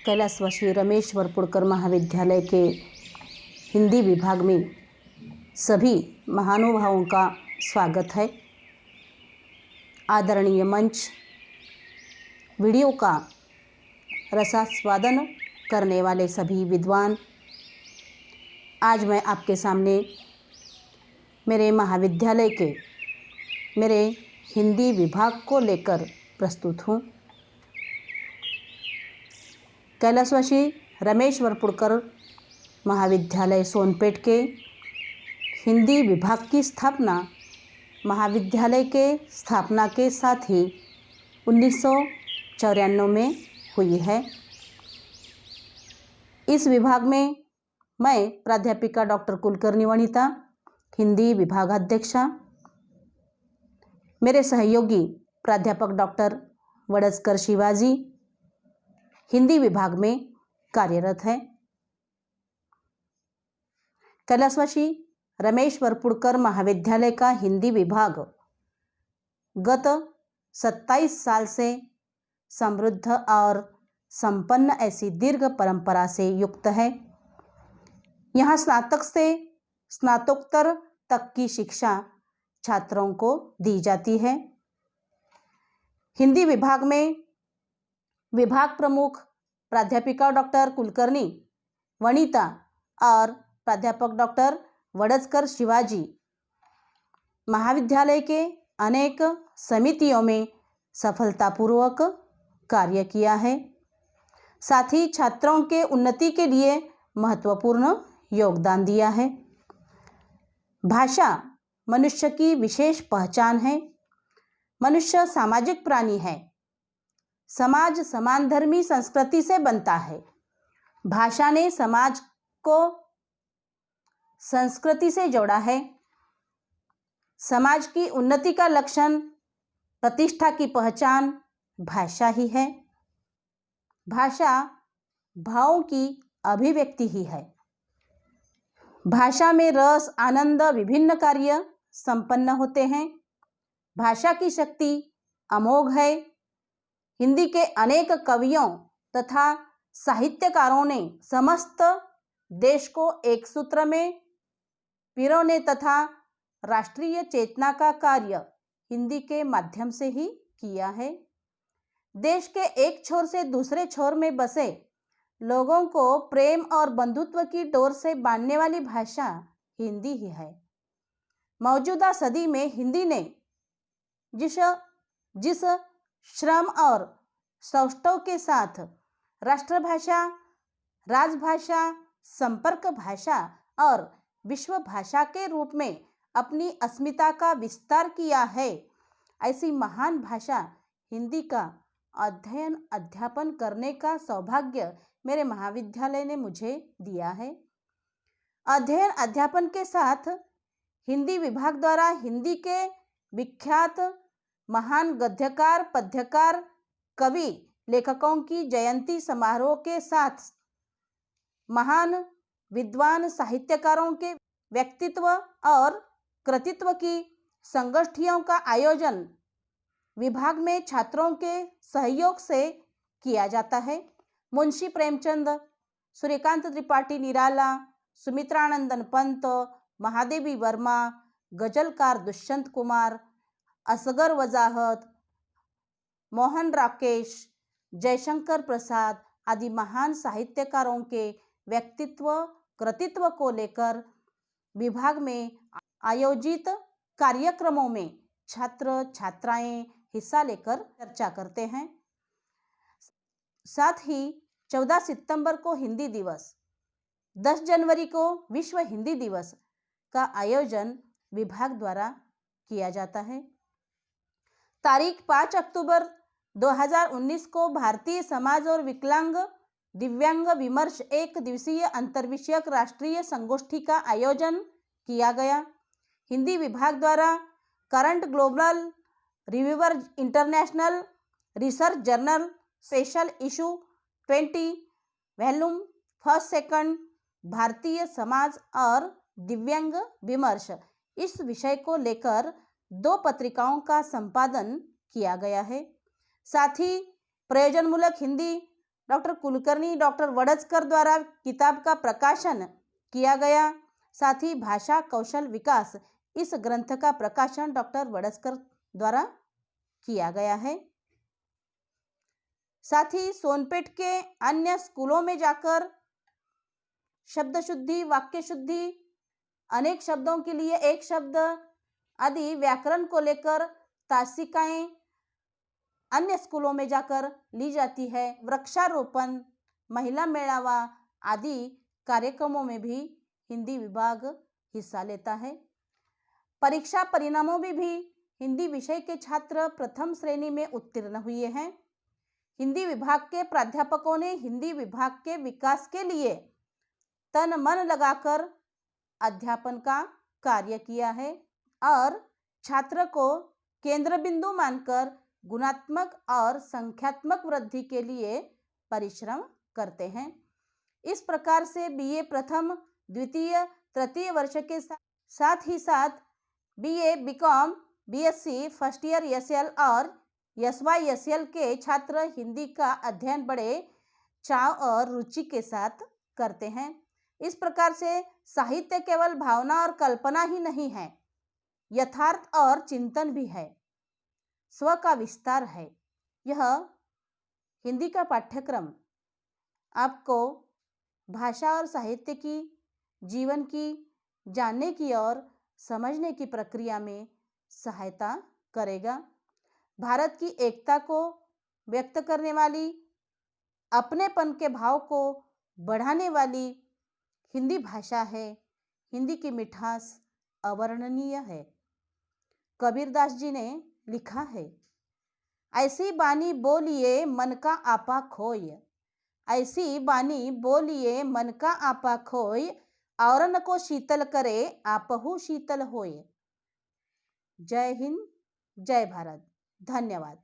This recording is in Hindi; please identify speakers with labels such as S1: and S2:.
S1: कैलाशवासी रमेश वरपुड़कर महाविद्यालय के हिंदी विभाग में सभी महानुभावों का स्वागत है। आदरणीय मंच वीडियो का रसास्वादन करने वाले सभी विद्वान, आज मैं आपके सामने मेरे महाविद्यालय के मेरे हिंदी विभाग को लेकर प्रस्तुत हूँ। कैलाशवासी रमेश वरपुड़कर महाविद्यालय सोनपेट के हिंदी विभाग की स्थापना महाविद्यालय के स्थापना के साथ ही 1994 में हुई है। इस विभाग में मैं प्राध्यापिका डॉक्टर कुलकर्णी वनिता, हिंदी विभागाध्यक्षा, मेरे सहयोगी प्राध्यापक डॉक्टर वडजकर शिवाजी हिंदी विभाग में कार्यरत हैं। कैलाशवासी रमेश वरपुड़कर महाविद्यालय का हिंदी विभाग गत 27 साल से समृद्ध और संपन्न ऐसी दीर्घ परंपरा से युक्त है। यहाँ स्नातक से स्नातकोत्तर तक की शिक्षा छात्रों को दी जाती है। हिंदी विभाग में विभाग प्रमुख प्राध्यापिका डॉक्टर कुलकर्णी वनिता और प्राध्यापक डॉक्टर वडजकर शिवाजी महाविद्यालय के अनेक समितियों में सफलतापूर्वक कार्य किया है। साथ ही छात्रों के उन्नति के लिए महत्वपूर्ण योगदान दिया है। भाषा मनुष्य की विशेष पहचान है। मनुष्य सामाजिक प्राणी है। समाज समानधर्मी संस्कृति से बनता है। भाषा ने समाज को संस्कृति से जोड़ा है। समाज की उन्नति का लक्षण, प्रतिष्ठा की पहचान भाषा ही है। भाषा भावों की अभिव्यक्ति ही है। भाषा में रस, आनंद, विभिन्न कार्य संपन्न होते हैं। भाषा की शक्ति अमोघ है। हिंदी के अनेक कवियों तथा साहित्यकारों ने समस्त देश को एक सूत्र में पिरोने तथा राष्ट्रीय चेतना का कार्य हिंदी के माध्यम से ही किया है। देश के एक छोर से दूसरे छोर में बसे लोगों को प्रेम और बंधुत्व की डोर से बांधने वाली भाषा हिंदी ही है। मौजूदा सदी में हिंदी ने जिस श्रम और सौष्ठव के साथ राष्ट्रभाषा, राजभाषा, संपर्क भाषा और विश्व भाषा के रूप में अपनी अस्मिता का विस्तार किया है, ऐसी महान भाषा हिंदी का अध्ययन अध्यापन करने का सौभाग्य मेरे महाविद्यालय ने मुझे दिया है। अध्ययन अध्यापन के साथ हिंदी विभाग द्वारा हिंदी के विख्यात महान गद्यकार, पद्यकार, कवि, लेखकों की जयंती समारोह के साथ महान विद्वान साहित्यकारों के व्यक्तित्व और कृतित्व की संगोष्ठियों का आयोजन विभाग में छात्रों के सहयोग से किया जाता है। मुंशी प्रेमचंद, सूर्यकांत त्रिपाठी निराला, सुमित्रानंदन पंत, महादेवी वर्मा, गजलकार दुष्यंत कुमार, असगर वजाहत, मोहन राकेश, जयशंकर प्रसाद आदि महान साहित्यकारों के व्यक्तित्व कृतित्व को लेकर विभाग में आयोजित कार्यक्रमों में छात्र छात्राएं हिस्सा लेकर चर्चा करते हैं। साथ ही 14 सितंबर को हिंदी दिवस, 10 जनवरी को विश्व हिंदी दिवस का आयोजन विभाग द्वारा किया जाता है। तारीख 5 अक्टूबर 2019 को भारतीय समाज और विकलांग दिव्यांग विमर्श एक दिवसीय अंतर्विषयक राष्ट्रीय संगोष्ठी का आयोजन किया गया। हिंदी विभाग द्वारा current global reviewer international research journal special issue 20 volume first second Bharatiya Samaj और दिव्यांग विमर्श इस विषय को लेकर 2 पत्रिकाओं का संपादन किया गया है। साथ ही प्रयोजनमूलक हिंदी डॉक्टर कुलकर्णी डॉक्टर वड़चकर द्वारा किताब का प्रकाशन किया गया। साथ ही भाषा कौशल विकास इस ग्रंथ का प्रकाशन डॉक्टर वड़चकर द्वारा किया गया है। साथ ही सोनपेट के अन्य स्कूलों में जाकर शब्द शुद्धि, वाक्य शुद्धि, अनेक शब्दों के लिए एक शब्द आदि व्याकरण को लेकर तासिकाएं अन्य स्कूलों में जाकर ली जाती है। वृक्षारोपण, महिला मेळावा आदि कार्यक्रमों में भी हिंदी विभाग हिस्सा लेता है। परीक्षा परिणामों में भी हिंदी विषय के छात्र प्रथम श्रेणी में उत्तीर्ण हुए हैं। हिंदी विभाग के प्राध्यापकों ने हिंदी विभाग के विकास के लिए तन मन लगाकर अध्यापन का कार्य किया है और छात्र को केंद्र बिंदु मानकर गुणात्मक और संख्यात्मक वृद्धि के लिए परिश्रम करते हैं। इस प्रकार से बीए प्रथम, द्वितीय, तृतीय वर्ष के साथ ही साथ BA, BCom, BSc, first year SL और एसवाईएसएल के छात्र हिंदी का अध्ययन बड़े चाव और रुचि के साथ करते हैं। इस प्रकार से साहित्य केवल भावना और कल्पना ही नहीं है, यथार्थ और चिंतन भी है, स्व का विस्तार है। यह हिंदी का पाठ्यक्रम आपको भाषा और साहित्य की, जीवन की जानने की और समझने की प्रक्रिया में सहायता करेगा। भारत की एकता को व्यक्त करने वाली, अपनेपन के भाव को बढ़ाने वाली हिंदी भाषा है। हिंदी की मिठास अवर्णनीय है। कबीरदास जी ने लिखा है, ऐसी बानी बोलिए मन का आपा खोय, ऐसी बानी बोलिए मन का आपा खोय, औरन को शीतल करे आपहु शीतल होय। जय हिंद, जय भारत। धन्यवाद।